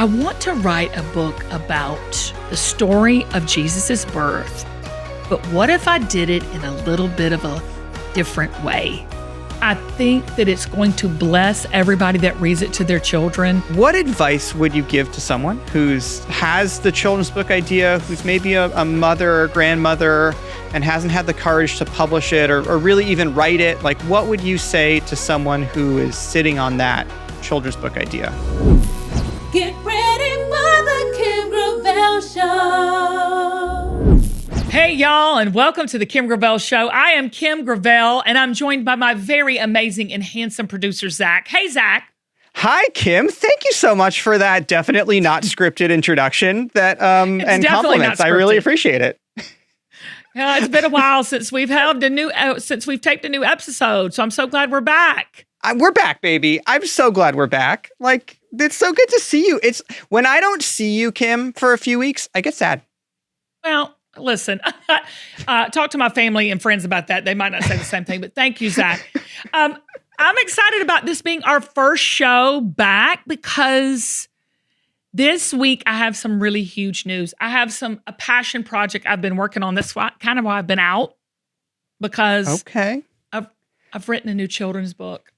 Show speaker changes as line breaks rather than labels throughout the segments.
I want to write a book about the story of Jesus' birth, but what if I did it in a little bit of a different way? I think that it's going to bless everybody that reads it to their children.
What advice would you give to someone has the children's book idea, who's maybe a mother or grandmother and hasn't had the courage to publish it or really even write it? Like, what would you say to someone who is sitting on that children's book idea?
Get ready for the Kim Gravel Show.
Hey, y'all, and welcome to the Kim Gravel Show. I am Kim Gravel, and I'm joined by my very amazing and handsome producer, Zach. Hey, Zach.
Hi, Kim. Thank you so much for that definitely not scripted introduction and compliments. I really appreciate it.
It's been a while since we've taped a new episode, so I'm so glad we're back.
We're back, baby. I'm so glad we're back. Like, it's so good to see you. It's when I don't see you, Kim, for a few weeks, I get sad.
Well, listen, talk to my family and friends about that. They might not say the same thing, but thank you, Zach. I'm excited about this being our first show back because this week I have some really huge news. I have a passion project I've been working on. That's kind of why I've been out, because I've written a new children's book.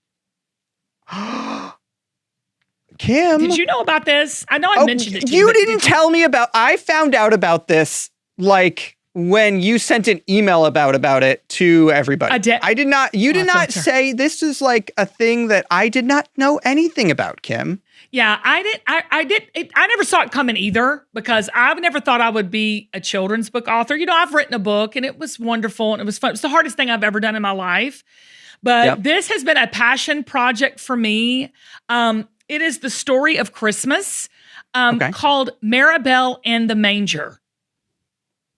Kim,
did you know about this? I know I mentioned it to you.
You didn't tell me about. I found out about this like when you sent an email about it to everybody. I did not. You did not say this is like a thing that I did not know anything about, Kim.
Yeah, I did. I never saw it coming either, because I've never thought I would be a children's book author. You know, I've written a book and it was wonderful and it was fun. It's the hardest thing I've ever done in my life. But This has been a passion project for me. It is the story of Christmas called Maribelle and the Manger.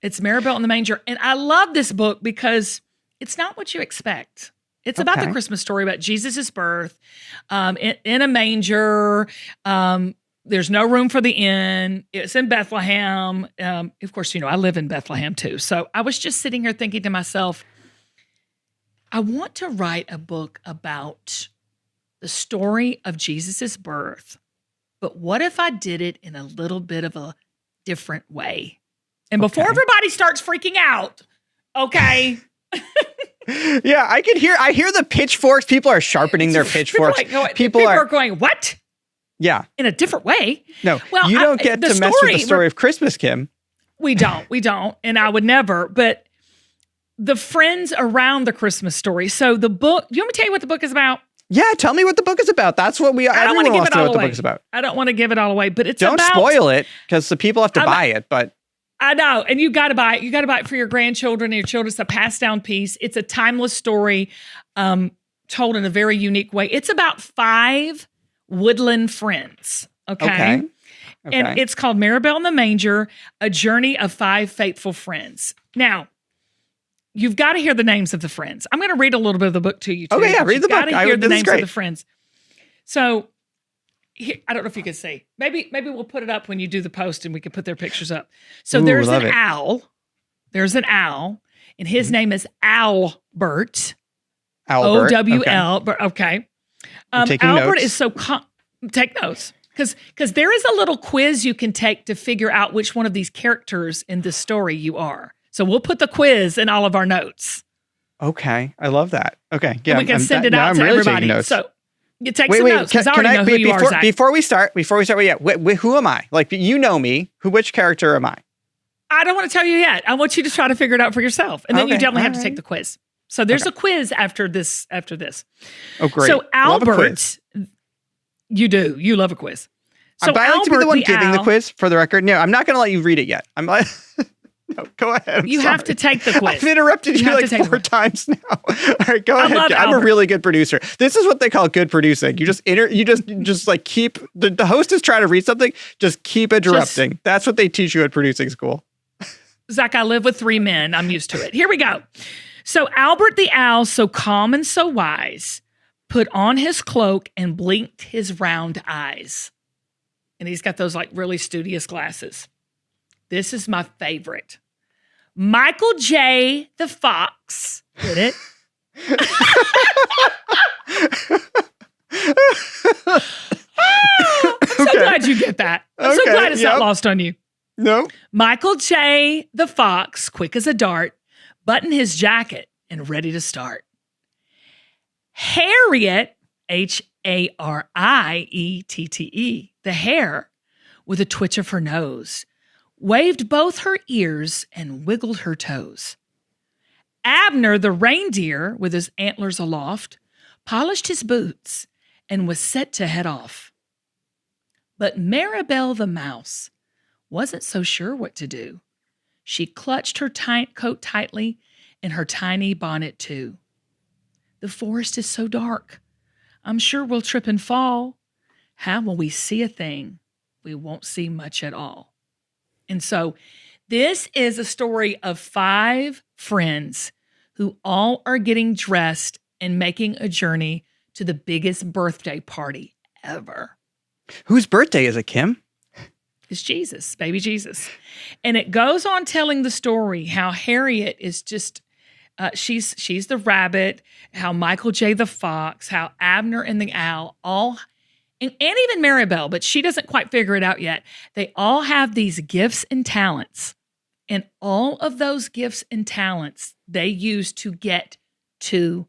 It's Maribelle and the Manger. And I love this book because it's not what you expect. It's about the Christmas story about Jesus' birth in a manger. There's no room for the inn. It's in Bethlehem. Of course, you know, I live in Bethlehem too. So I was just sitting here thinking to myself, I want to write a book about the story of Jesus' birth, but what if I did it in a little bit of a different way? And before everybody starts freaking out, okay?
Yeah, I hear the pitchforks. People are sharpening their pitchforks.
People are going, what?
Yeah.
In a different way?
No, well, you don't get to mess with the story of Christmas, Kim.
We don't. And I would never, but the friends around the Christmas story. So the book, do you want me to tell you what the book is about?
Yeah, tell me what the book is about. That's what everyone wants to know what the book is about.
I don't want to give it all away, but it's
Don't spoil it, because the people have to buy it, but.
I know, and you got to buy it. You got to buy it for your grandchildren and your children. It's a passed down piece. It's a timeless story told in a very unique way. It's about 5 woodland friends, okay? And it's called Maribelle and the Manger, A Journey of 5 Faithful Friends. Now, you've got to hear the names of the friends. I'm going to read a little bit of the book to you, too.
Okay, yeah, read the book.
You've got to hear the names of the friends. So, here, I don't know if you can see. Maybe we'll put it up when you do the post and we can put their pictures up. So there's an owl. There's an owl, and his name is Albert. O-W-L. Okay. Albert is so... take notes. Because there is a little quiz you can take to figure out which one of these characters in this story you are. So we'll put the quiz in all of our notes.
Okay. I love that. Okay. Yeah.
And we can send it out to everybody. So you take some notes, because I already know who you are, Zach.
Before we start, who am I? Like, you know me. Which character am I?
I don't want to tell you yet. I want you to try to figure it out for yourself. And then you definitely have to take the quiz. So there's a quiz after this.
Oh, great.
So Albert, you do. You love a quiz. So
I like to be the one giving the quiz, for the record. No, I'm not going to let you read it yet. I'm like... No, go ahead.
You have to take the quiz.
I've interrupted you like 4 times now. All right, go ahead. I'm a really good producer. This is what they call good producing. You just like keep the host is trying to read something. Just keep interrupting. That's what they teach you at producing school.
Zach, I live with 3 men. I'm used to it. Here we go. So Albert the owl, so calm and so wise, put on his cloak and blinked his round eyes. And he's got those like really studious glasses. This is my favorite. Michael J. the Fox did it. So glad you get that. I'm so glad it's not lost on you.
No.
Michael J. the Fox, quick as a dart, buttoned his jacket and ready to start. Harriet, Hariette, the hare, with a twitch of her nose, waved both her ears and wiggled her toes. Abner, the reindeer, with his antlers aloft, polished his boots and was set to head off. But Maribelle the mouse wasn't so sure what to do. She clutched her coat tightly and her tiny bonnet too. The forest is so dark. I'm sure we'll trip and fall. How will we see a thing? We won't see much at all. And so this is a story of 5 friends who all are getting dressed and making a journey to the biggest birthday party ever.
Whose birthday is it, Kim?
It's Jesus, baby Jesus. And it goes on telling the story how Harriet is just, she's the rabbit, how Michael J. the Fox, how Abner and the owl all, and even Maribelle, but she doesn't quite figure it out yet. They all have these gifts and talents. And all of those gifts and talents they use to get to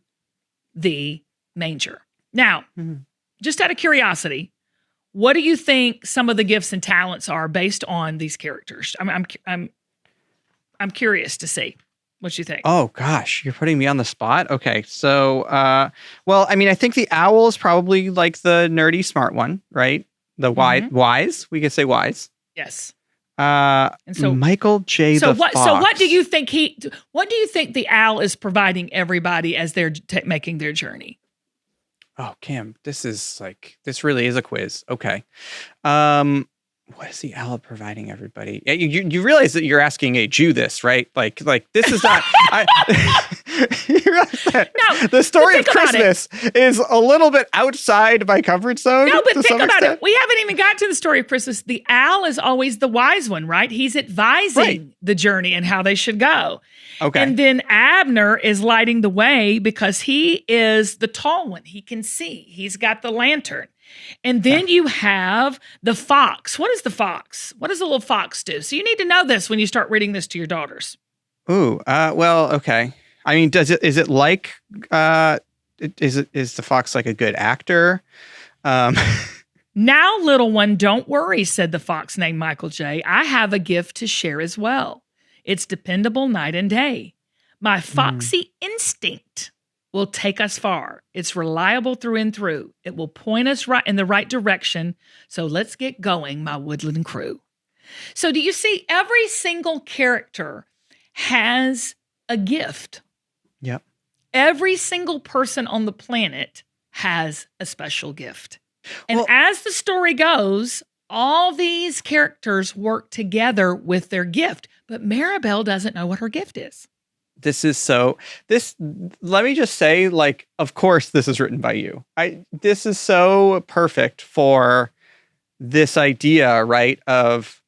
the manger. Now, just out of curiosity, what do you think some of the gifts and talents are based on these characters? I'm curious to see what you think.
Oh gosh, you're putting me on the spot. Okay, so well, I mean, I think the owl is probably like the nerdy smart one, right? The wise. We could say wise.
Yes.
And so Michael J. the Fox.
So what do you think the owl is providing everybody as they're making their journey?
Oh, Kim, this really is a quiz. Okay. What is the owl providing everybody? You realize that you're asking a Jew this, right? Like this is not. You realize that the story of Christmas is a little bit outside my comfort zone.
No, but think about it. We haven't even got to the story of Christmas. The owl is always the wise one, right? He's advising the journey and how they should go.
Okay.
And then Abner is lighting the way because he is the tall one. He can see. He's got the lantern. And then you have the fox. What is the fox? What does a little fox do? So you need to know this when you start reading this to your daughters.
Ooh, well, okay. I mean, is the fox like a good actor?
Now, little one, don't worry, said the fox named Michael J. I have a gift to share as well. It's dependable night and day. My foxy instinct will take us far. It's reliable through and through. It will point us right in the right direction. So let's get going, my woodland crew. So do you see every single character has a gift?
Yep.
Every single person on the planet has a special gift. And as the story goes, all these characters work together with their gift. But Maribelle doesn't know what her gift is.
Let me just say, like, of course, this is written by you. This is so perfect for this idea, right? Of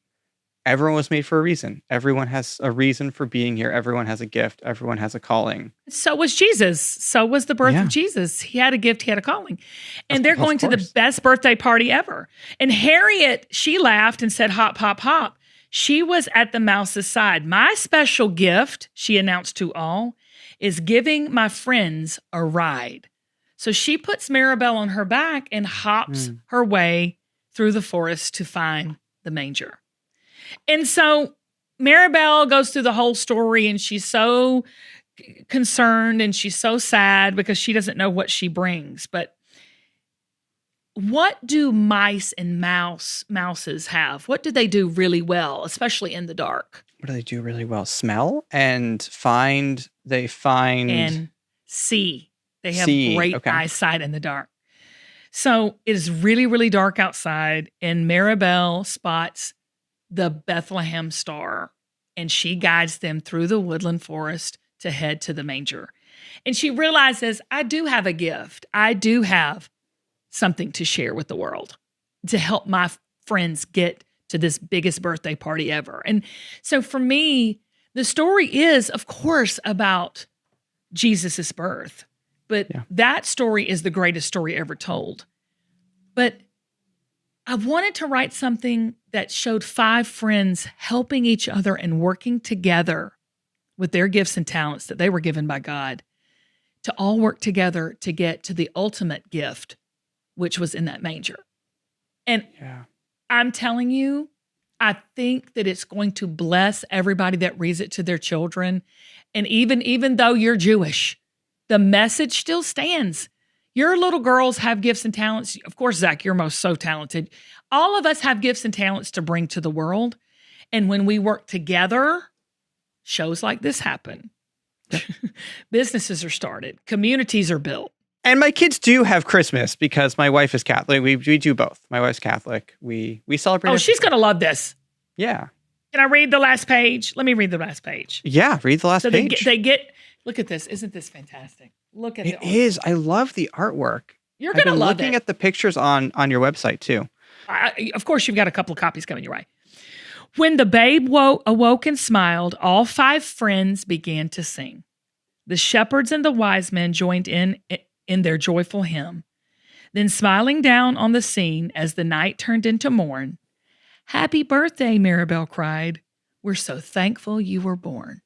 everyone was made for a reason. Everyone has a reason for being here. Everyone has a gift. Everyone has a calling.
So was Jesus. So was the birth of Jesus. He had a gift. He had a calling. And they're going to the best birthday party ever. And Harriet, she laughed and said, hop, hop, hop. She was at the mouse's side. My special gift, she announced to all, is giving my friends a ride. So she puts Maribelle on her back and hops her way through the forest to find the manger. And so Maribelle goes through the whole story and she's so concerned and she's so sad because she doesn't know what she brings. But what do mice and mouses have? What do they do really well, especially in the dark?
What do they do really well? Smell and find. They find
and see. They have great eyesight in the dark. So it is really, really dark outside, and Maribelle spots the Bethlehem star, and she guides them through the woodland forest to head to the manger. And she realizes, I do have a gift. I do have something to share with the world to help my friends get to this biggest birthday party ever. And so for me, the story is, of course, about Jesus's birth, but that story is the greatest story ever told. But I wanted to write something that showed 5 friends helping each other and working together with their gifts and talents that they were given by God to all work together to get to the ultimate gift, which was in that manger. And I'm telling you, I think that it's going to bless everybody that reads it to their children. And even though you're Jewish, the message still stands. Your little girls have gifts and talents. Of course, Zach, you're most so talented. All of us have gifts and talents to bring to the world. And when we work together, shows like this happen. Yep. Businesses are started. Communities are built.
And my kids do have Christmas because my wife is Catholic. We do both. My wife's Catholic. We celebrate.
Oh, she's going to love this.
Yeah.
Can I read the last page? Let me read the last page.
Yeah, read the last page.
They get, look at this. Isn't this fantastic? Look at it.
It is. I love the artwork.
You're going to love it.
Looking at the pictures on your website too.
Of course, you've got a couple of copies coming your way. When the babe awoke and smiled, all 5 friends began to sing. The shepherds and the wise men joined in their joyful hymn. Then smiling down on the scene as the night turned into morn, "Happy birthday," Maribelle cried. "We're so thankful you were born."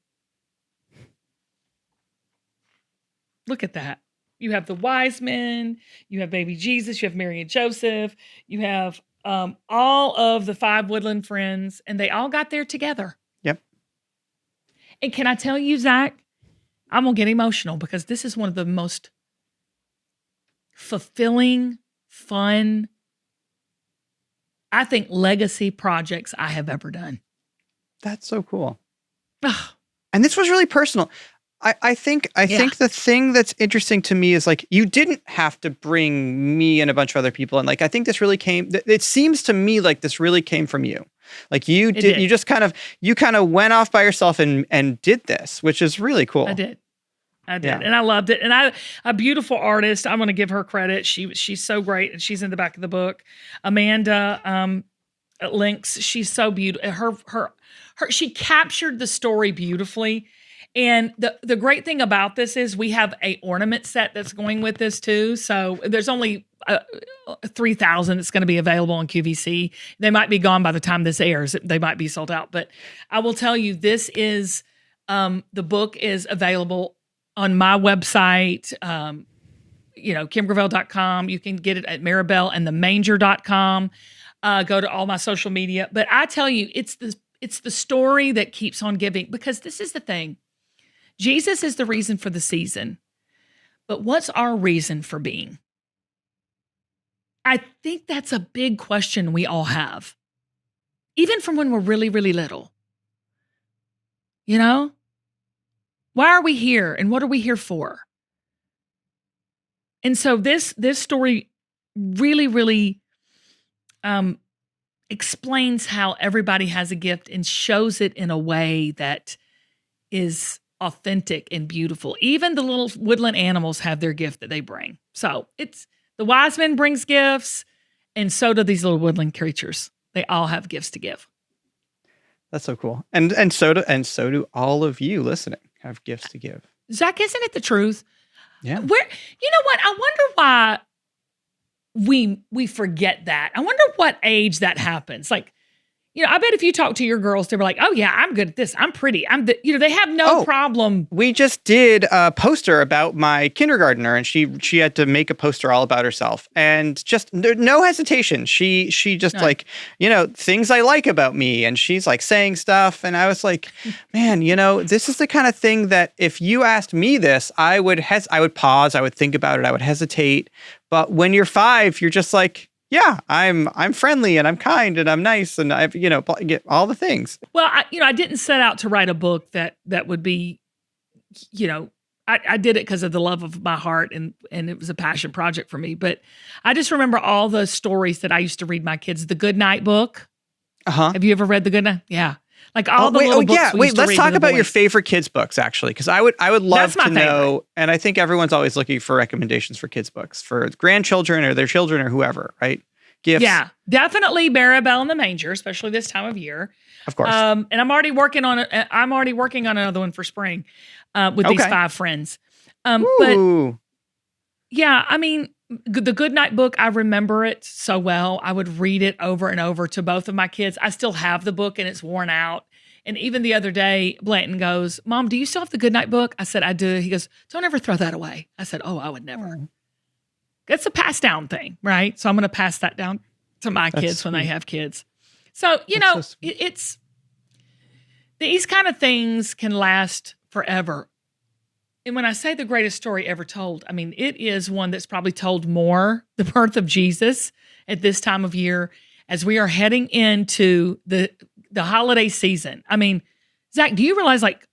Look at that. You have the wise men, you have baby Jesus, you have Mary and Joseph, you have all of the 5 woodland friends, and they all got there together.
Yep.
And can I tell you, Zach, I'm going to get emotional because this is one of the most fulfilling, fun, I think, legacy projects I have ever done.
That's so cool. And this was really personal. I think the thing that's interesting to me is like, you didn't have to bring me and a bunch of other people. And like, I think this really it seems to me like this really came from you. Like you just kind of went off by yourself and did this, which is really cool.
I did.
Yeah.
And I loved it. And a beautiful artist. I'm going to give her credit. She's so great. And she's in the back of the book. Amanda, Links. She's so beautiful. She captured the story beautifully. And the great thing about this is we have a ornament set that's going with this too. So there's only 3,000 that's going to be available on QVC. They might be gone by the time this airs. They might be sold out. But I will tell you, this is, the book is available on my website, kimgravel.com. You can get it at Maribelle and themanger.com. Go to all my social media. But I tell you, it's the story that keeps on giving, because this is the thing. Jesus is the reason for the season, but what's our reason for being? I think that's a big question we all have, even from when we're really, really little. You know, why are we here and what are we here for? And so this story really, really explains how everybody has a gift and shows it in a way that is authentic and beautiful. Even the little woodland animals have their gift that they bring. So it's the wise man brings gifts, and so do these little woodland creatures. They all have gifts to give.
That's so cool. And so do all of you listening have gifts to give.
Zach, isn't it the truth?
Yeah.
You know what? I wonder why we forget that. I wonder what age that happens. Like, I bet if you talk to your girls, they were like, "Oh yeah, I'm good at this. I'm pretty. they have no problem."
We just did a poster about my kindergartner, and she had to make a poster all about herself, and just no hesitation. She just things I like about me, and she's like saying stuff, and I was like, man, this is the kind of thing that if you asked me this, I would pause, I would think about it, I would hesitate. But when you're 5, you're just like, yeah, I'm friendly and I'm kind and I'm nice and I've get all the things.
Well, I didn't set out to write a book that would be, I did it because of the love of my heart and it was a passion project for me. But I just remember all the stories that I used to read my kids. The Good Night book. Have you ever read The Good Night? Yeah. Like all the little books we used to read.
Let's talk about your favorite kids books, actually, because I would love to know. And I think everyone's always looking for recommendations for kids books for grandchildren or their children or whoever, right? Gifts. Yeah,
definitely Maribelle and the Manger, especially this time of year.
Of course.
And I'm already working on it. I'm already working on another one for spring with these 5 friends. But yeah, I mean, The Goodnight book, I remember it so well. I would read it over and over to both of my kids. I still have the book and it's worn out. And even the other day, Blanton goes, Mom, do you still have the Goodnight book? I said, I do. He goes, don't ever throw that away. I said, oh, I would never. It's a pass down thing, right? So I'm going to pass that down to my kids when they have kids. So, it's these kind of things can last forever. And when I say the greatest story ever told, I mean, it is one that's probably told more, the birth of Jesus at this time of year, as we are heading into the holiday season. I mean, Zach, do you realize like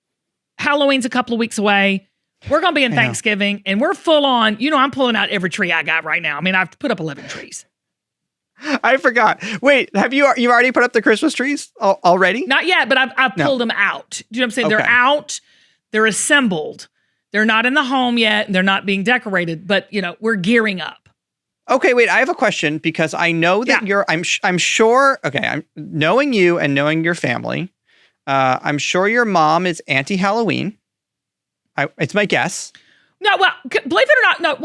Halloween's a couple of weeks away? We're going to be in Thanksgiving and we're full on, I'm pulling out every tree I got right now. I mean, I've put up 11 trees.
I forgot. Wait, you've already put up the Christmas trees already?
Not yet, but I've pulled them out. Do you know what I'm saying?
Okay.
They're out. They're assembled. They're not in the home yet. And they're not being decorated, but we're gearing up.
Okay, wait, I have a question because I know that I'm sure, I'm knowing you and knowing your family, I'm sure your mom is anti-Halloween. It's my guess.
No, well, believe it or not,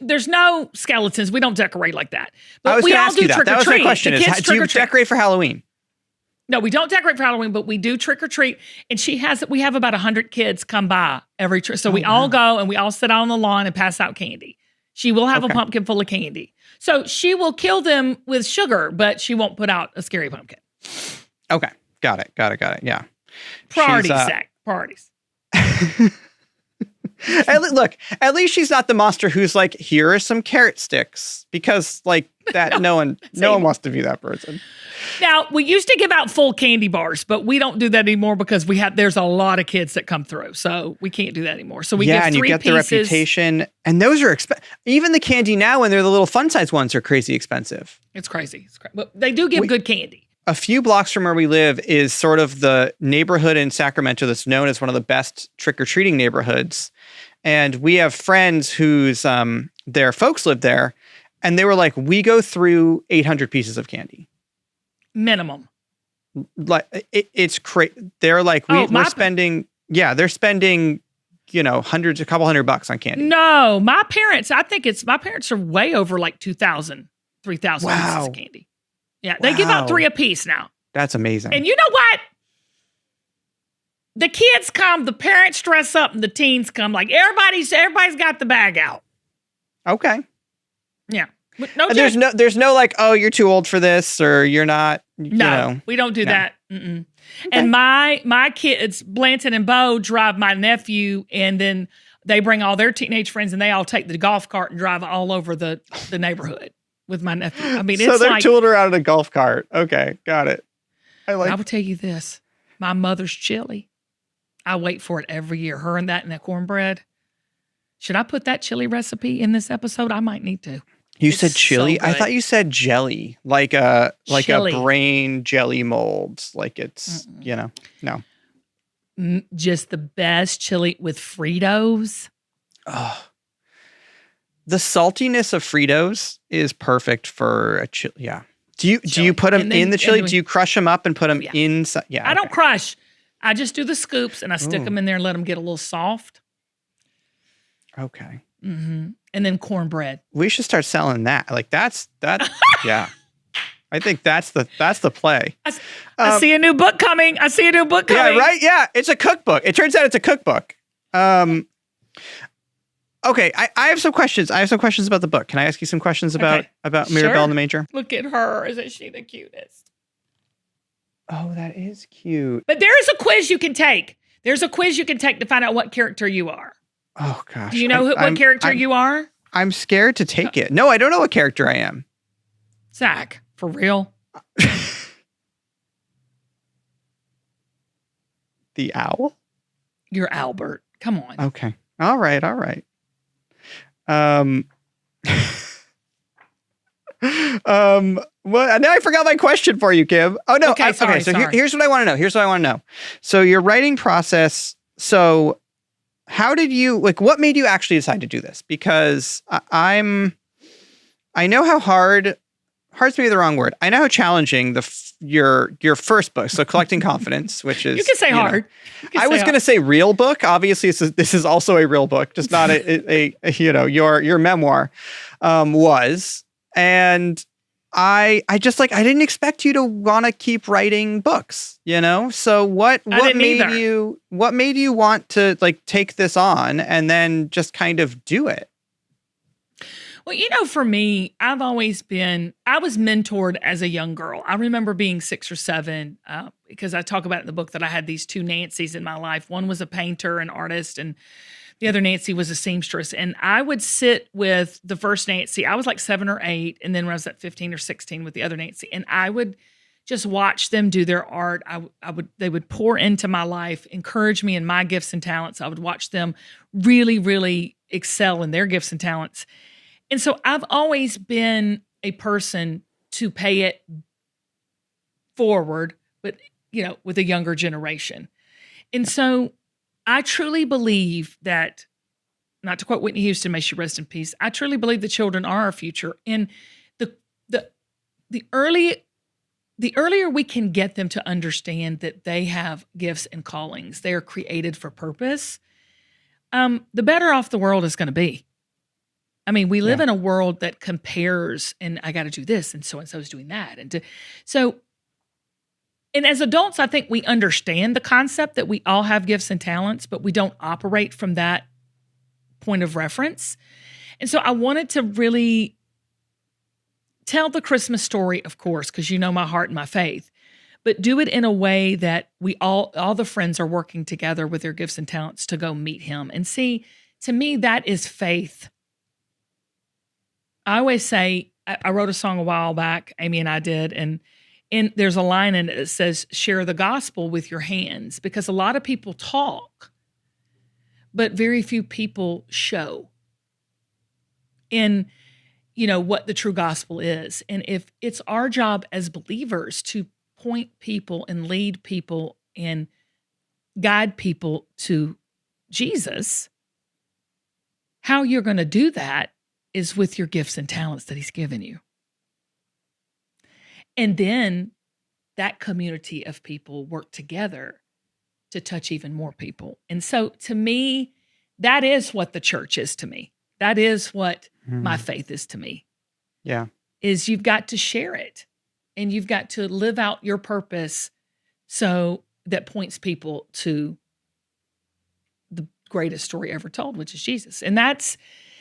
there's no skeletons. We don't decorate like that. But
I was
we
going to
all
ask
do
you that.
trick or
That was
treat.
my question. Do you decorate for Halloween?
No, we don't decorate for Halloween, but we do trick or treat. And we have about 100 kids come by every trick. So we all go and we all sit out on the lawn and pass out candy. She will have a pumpkin full of candy. So she will kill them with sugar, but she won't put out a scary pumpkin.
Okay. Got it. Yeah.
Priorities, Zach. Priorities.
Look, at least she's not the monster who's like, here are some carrot sticks, because like that, no one wants to be that person.
Now, we used to give out full candy bars, but we don't do that anymore because there's a lot of kids that come through. So we can't do that anymore. So we give 3
and you get
pieces.
the reputation, and those are expensive. Even the candy now, when they're the little fun size ones, are crazy expensive.
It's crazy. But they do give good candy.
A few blocks from where we live is sort of the neighborhood in Sacramento that's known as one of the best trick-or-treating neighborhoods. And we have friends whose their folks live there, and they were like, we go through 800 pieces of candy.
Minimum.
Like it's crazy. They're like, we're spending, they're spending, hundreds, a couple $100 on candy.
No, my parents are way over like 2,000, 3,000 pieces of candy. Yeah, they give out 3 a piece now.
That's amazing.
And you know what? The kids come, the parents dress up, and the teens come. Like everybody's got the bag out.
Okay.
Yeah.
There's no like, oh, you're too old for this, or you're not.
No, we don't do that. Mm-mm. Okay. And my kids, Blanton and Bo, drive my nephew, and then they bring all their teenage friends, and they all take the golf cart and drive all over the neighborhood with my nephew. I mean,
so they're tooled around in a golf cart. Okay, got it.
I will tell you this: my mother's chili. I wait for it every year. Her and that cornbread. Should I put that chili recipe in this episode? I might need to.
You said chili? So I thought you said jelly, like a brain jelly mold. Like it's, no.
Just the best chili with Fritos.
Oh. The saltiness of Fritos is perfect for a chili. Yeah. Do you put them in the chili? Do you crush them up and put them inside? Yeah.
I don't crush. I just do the scoops and I stick them in there and let them get a little soft.
Okay.
Mm-hmm. And then cornbread.
We should start selling that. Like that. Yeah. I think that's the play.
I see a new book coming.
Yeah, right? Yeah. It's a cookbook. It turns out it's a cookbook. Okay. I have some questions. About the book. Can I ask you some questions about Maribelle and the Manger?
Look at her. Isn't she the cutest?
Oh, that is cute.
But there is a quiz you can take. There's a quiz you can take to find out what character you are.
Oh, gosh.
Do you know what character you are?
I'm scared to take it. No, I don't know what character I am.
Zach, for real?
The owl?
You're Albert. Come on.
Okay. All right. Well, now I forgot my question for you, Kim. Oh, no.
Okay, sorry.
Here's what I want to know. So your writing process. So how did you, what made you actually decide to do this? Because I know how hard's maybe the wrong word. I know how challenging your first book. So Collecting Confidence, which is,
you can say hard.
I was going to say real book. Obviously this is also a real book, just not your memoir. was. And I just like, I didn't expect you to want to keep writing books, So what made you want to like take this on and then just kind of do it?
Well, for me, I was mentored as a young girl. I remember being 6 or 7, because I talk about it in the book that I had these 2 Nancys in my life. One was a painter and artist, and the other Nancy was a seamstress. And I would sit with the first Nancy. I was like 7 or 8. And then when I was at 15 or 16 with the other Nancy, and I would just watch them do their art. They would pour into my life, encourage me in my gifts and talents. I would watch them really, really excel in their gifts and talents. And so I've always been a person to pay it forward, but, with a younger generation. And so I truly believe that, not to quote Whitney Houston, may she rest in peace, I truly believe the children are our future. And the earlier we can get them to understand that they have gifts and callings, they are created for purpose, the better off the world is going to be. I mean, we live in a world that compares, and I got to do this, and so is doing that. And as adults, I think we understand the concept that we all have gifts and talents, but we don't operate from that point of reference. And so I wanted to really tell the Christmas story, of course, because my heart and my faith, but do it in a way that we all the friends are working together with their gifts and talents to go meet him. And see, to me, that is faith. I always say, I wrote a song a while back, Amy and I did, and there's a line in it that says, share the gospel with your hands, because a lot of people talk, but very few people show in, what the true gospel is. And if it's our job as believers to point people and lead people and guide people to Jesus, how you're going to do that is with your gifts and talents that he's given you. And then that community of people work together to touch even more people. And so to me, that is what the church is to me. That is what my faith is to me.
Yeah.
Is you've got to share it and you've got to live out your purpose so that points people to the greatest story ever told, which is Jesus. And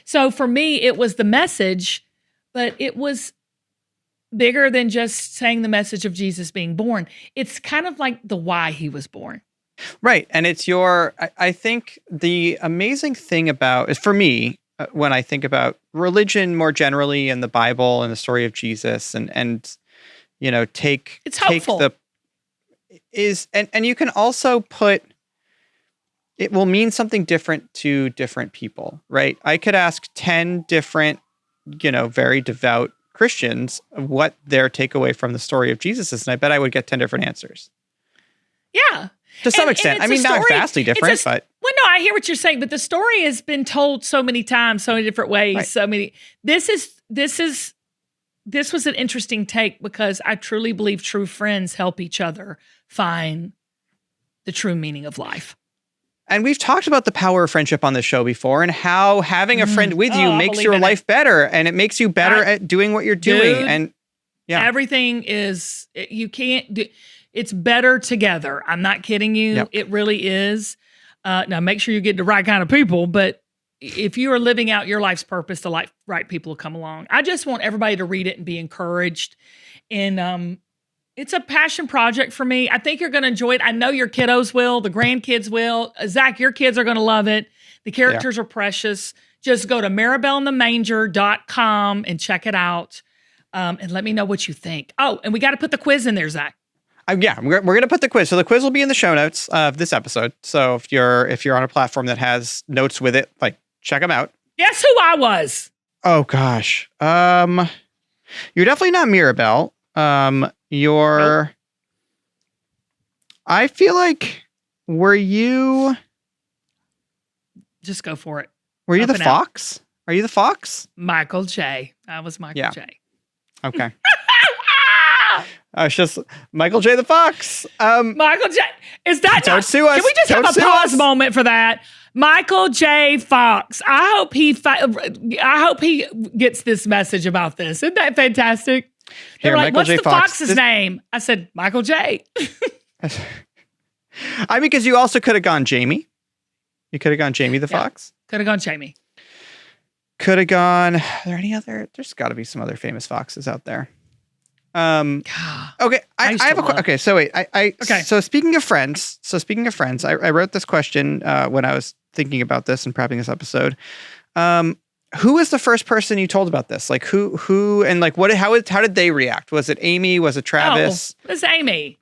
so for me, it was the message, but it was bigger than just saying the message of Jesus being born. It's kind of like the why he was born.
Right. And it's I think the amazing thing about, for me, when I think about religion more generally and the Bible and the story of Jesus and
it's helpful.
And you can also put, it will mean something different to different people, right? I could ask 10 different, very devout Christians what their takeaway from the story of Jesus is, and I bet I would get 10 different answers.
Yeah.
To some extent. I mean, not vastly different, but...
Well, no, I hear what you're saying, but the story has been told so many times, so many different ways, right. So many... This was an interesting take because I truly believe true friends help each other find the true meaning of life. And
we've talked about the power of friendship on this show before and how having a friend with you makes your life better and it makes you better at doing what you're doing.
Dude,
and
everything is, you can't do, it's better together. I'm not kidding you. Yep. It really is. Now make sure you get the right kind of people, but if you are living out your life's purpose, the right people will come along. I just want everybody to read it and be encouraged. And, it's a passion project for me. I think you're going to enjoy it. I know your kiddos will. The grandkids will. Zach, your kids are going to love it. The characters are precious. Just go to maribelleandthemanger.com and check it out. And let me know what you think. Oh, and we got to put the quiz in there, Zach.
We're going to put the quiz. So the quiz will be in the show notes of this episode. So if you're on a platform that has notes with it, check them out.
Guess who I was?
Oh, gosh. You're definitely not Maribelle. Nope. I feel like, were you...
Just go for it.
Were you the fox? Are you the fox?
Michael J. I was Michael J.
Okay. I was just Michael J. the Fox.
Michael J. Is that
don't sue us.
Can we just have a pause moment for that? Michael J. Fox. I hope he gets this message about this. Isn't that fantastic? They're
Here,
like,
Michael
what's
J.
the
Fox.
fox's name? I said, Michael J.
I mean, because you also could have gone Jamie. You could have gone Jamie the fox.
Could have gone Jamie.
Could have gone. Are there any other? There's got to be some other famous foxes out there. Okay, I have a okay. So wait,
Okay.
So speaking of friends, I wrote this question when I was thinking about this and prepping this episode. Who was the first person you told about this? Like who and like what? How did they react? Was it Amy? Was it Travis?
Oh, it was Amy.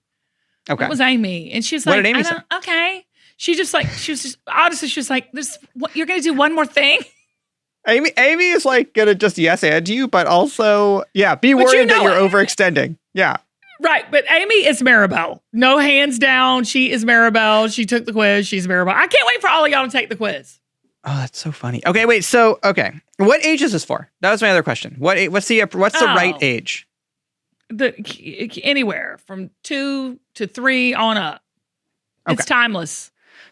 Okay,
It was Amy, and she's
What
like,
did Amy say?
okay. She was just honestly, she was like, you're gonna do one more thing.
Amy is like gonna just yes and you, but also be
But
worried
you know
that you're
it.
overextending. Yeah.
Right, but Amy is Maribelle. No hands down, she is Maribelle. She took the quiz. She's Maribelle. I can't wait for all of y'all to take the quiz.
Oh, that's so funny. Okay, wait. So, what age is this for? That was my other question. What's the right age?
Anywhere from 2 to 3 on up. It's timeless.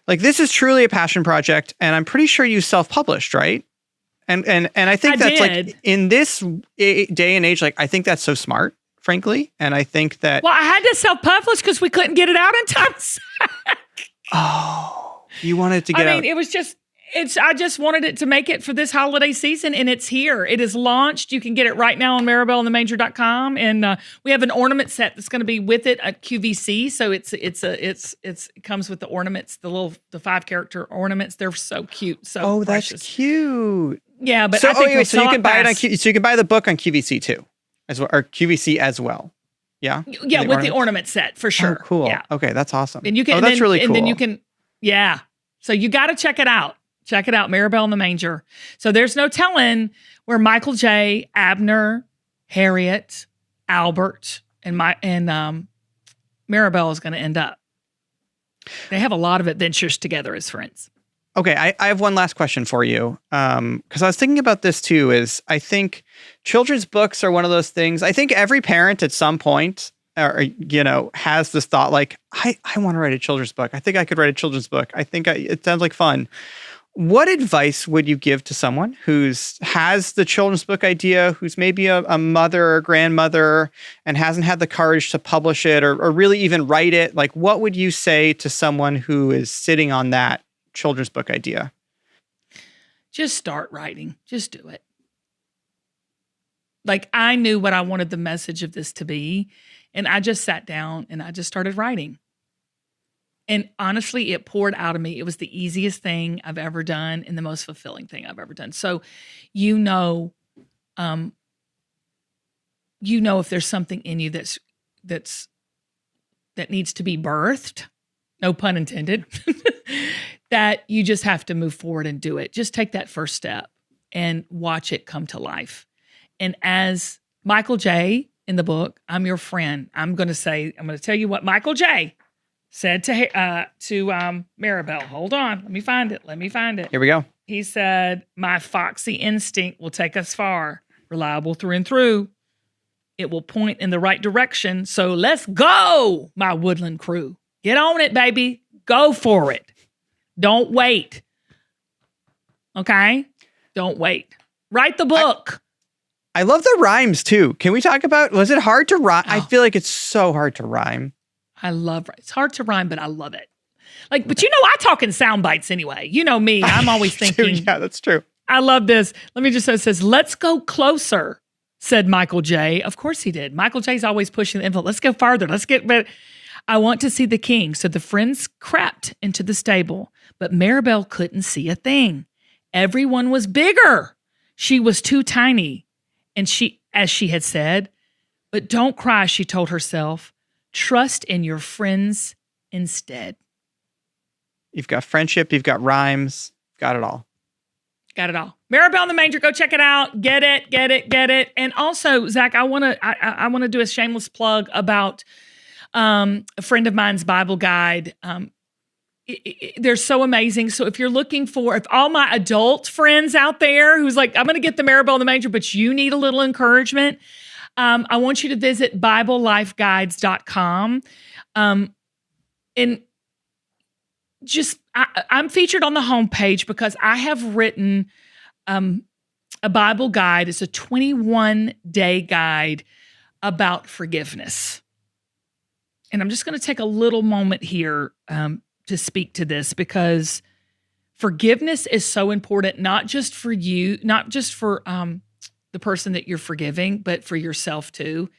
Like this is truly a passion project, and I'm pretty sure you self-published, right? And I think that's
did.
like in this day and age, like I think that's so smart, frankly. And I think that
Well, I had to self-publish because we couldn't get it out in time.
you wanted to get out.
It was just. I just wanted it to make it for this holiday season, and it's here. It is launched. You can get it right now on maribelleandthemanger.com, and we have an ornament set that's going to be with it at QVC. So it comes with the ornaments, the 5-character ornaments. They're so cute. So
that's
precious.
cute.
Yeah, but
So
I think
anyway, so you can buy it on
fast.
so you can buy the book on QVC too, as well, or QVC as well. Yeah.
Yeah, with the ornament set for sure.
Oh, cool.
Yeah,
Okay, that's awesome.
and you can.
that's really cool.
And then you can. Yeah. So you got to check it out. Check it out, Maribelle and the Manger. So there's no telling where Michael J., Abner, Harriet, Albert, and Maribelle is going to end up. They have a lot of adventures together as friends.
Okay, I have one last question for you. Because I was thinking about this too, is I think children's books are one of those things. I think every parent at some point, has this thought like, I want to write a children's book. I think I could write a children's book. I think it sounds like fun. What advice would you give to someone has the children's book idea, who's maybe a mother or grandmother and hasn't had the courage to publish it or really even write it? Like, what would you say to someone who is sitting on that children's book idea?
Just start writing. Just do it. Like, I knew what I wanted the message of this to be, and I just sat down and I just started writing. And honestly, it poured out of me. It was the easiest thing I've ever done and the most fulfilling thing I've ever done. So, if there's something in you that needs to be birthed, no pun intended, that you just have to move forward and do it. Just take that first step and watch it come to life. And as Michael J. in the book, I'm your friend. I'm going to tell you what Michael J. said to Maribelle. Hold on. Let me find it.
Here we go.
He said, my foxy instinct will take us far, reliable through and through. It will point in the right direction. So let's go, my woodland crew. Get on it, baby. Go for it. Don't wait. Okay? Don't wait. Write the book.
I love the rhymes too. Can we talk about, was it hard to rhyme? I feel like it's so hard to rhyme.
It's hard to rhyme, but I love it. Like, but I talk in sound bites anyway. You know me. I'm always thinking.
Yeah, that's true.
I love this. Let me just say, it says, let's go closer, said Michael J. Of course he did. Michael J.'s always pushing the envelope. Let's go farther. Let's get better. I want to see the king. So the friends crept into the stable, but Maribelle couldn't see a thing. Everyone was bigger. She was too tiny. And as she had said, but don't cry, she told herself. Trust in your friends instead.
You've got friendship, you've got rhymes, got it all.
Got it all. Maribelle and the Manger, go check it out. Get it. And also, Zach, I want to do a shameless plug about a friend of mine's Bible guide. They're so amazing. So if all my adult friends out there who's like, I'm going to get the Maribelle and the Manger, but you need a little encouragement, I want you to visit BibleLifeGuides.com. And I'm featured on the homepage because I have written a Bible guide. It's a 21-day guide about forgiveness. And I'm just going to take a little moment here to speak to this, because forgiveness is so important, not just for you, not just for the person that you're forgiving, but for yourself too.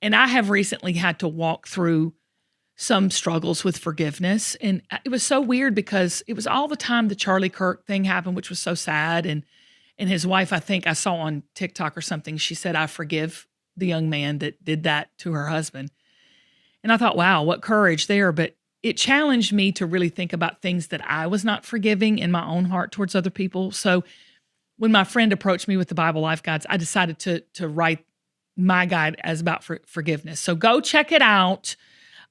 And I have recently had to walk through some struggles with forgiveness. And it was so weird because it was all the time the Charlie Kirk thing happened, which was so sad. And his wife, I think I saw on TikTok or something, she said, I forgive the young man that did that to her husband. And I thought, wow, what courage there. But it challenged me to really think about things that I was not forgiving in my own heart towards other people. So when my friend approached me with the Bible Life Guides, I decided to write my guide as about forgiveness. So go check it out.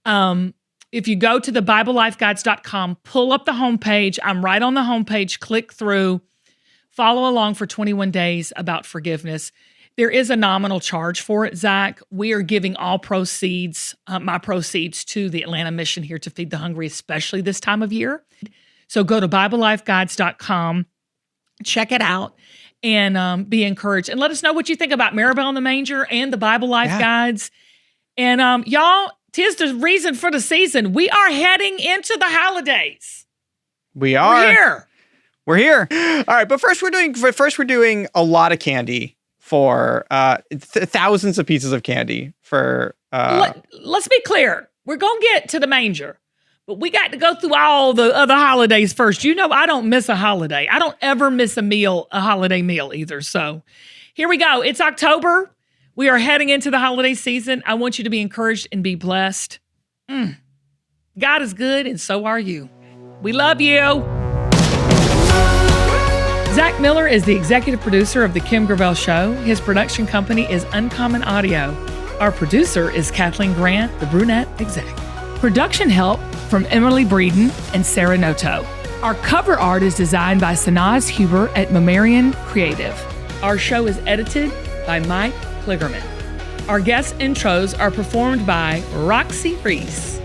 If you go to the BibleLifeGuides.com, pull up the homepage. I'm right on the homepage. Click through, follow along for 21 days about forgiveness. There is a nominal charge for it, Zach. We are giving all proceeds, my proceeds, to the Atlanta mission here to feed the hungry, especially this time of year. So go to BibleLifeGuides.com, check it out, and be encouraged. And let us know what you think about Maribelle and the Manger and the Bible Life Guides. And y'all, 'tis the reason for the season. We are heading into the holidays.
We are.
We're here.
All right, but first we're doing a lot of candy for thousands of pieces of candy for.
Let's be clear. We're gonna get to the manger, but we got to go through all the other holidays first. You know, I don't miss a holiday. I don't ever miss a holiday meal either. So here we go. It's October. We are heading into the holiday season. I want you to be encouraged and be blessed. God is good, and so are you. We love you. Zach Miller is the executive producer of The Kim Gravel Show. His production company is Uncommon Audio. Our producer is Kathleen Grant, the brunette exec. Production help from Emily Breeden and Sarah Noto. Our cover art is designed by Sanaz Huber at Mammarian Creative. Our show is edited by Mike Kligerman. Our guest intros are performed by Roxy Reese.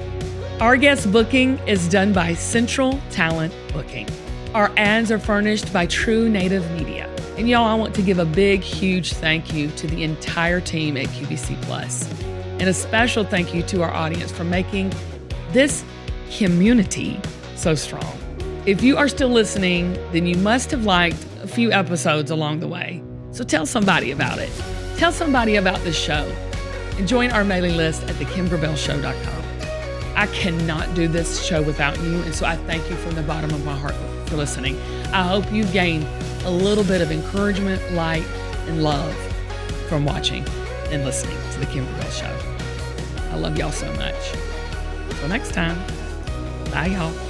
Our guest booking is done by Central Talent Booking. Our ads are furnished by True Native Media. And y'all, I want to give a big, huge thank you to the entire team at QVC Plus. And a special thank you to our audience for making this community so strong. If you are still listening, then you must have liked a few episodes along the way. So tell somebody about it. Tell somebody about this show. And join our mailing list at thekimgravelshow.com. I cannot do this show without you, and so I thank you from the bottom of my heart for listening. I hope you gained a little bit of encouragement, light, and love from watching and listening to The Kim Gravel Show. I love y'all so much. Until next time, bye y'all.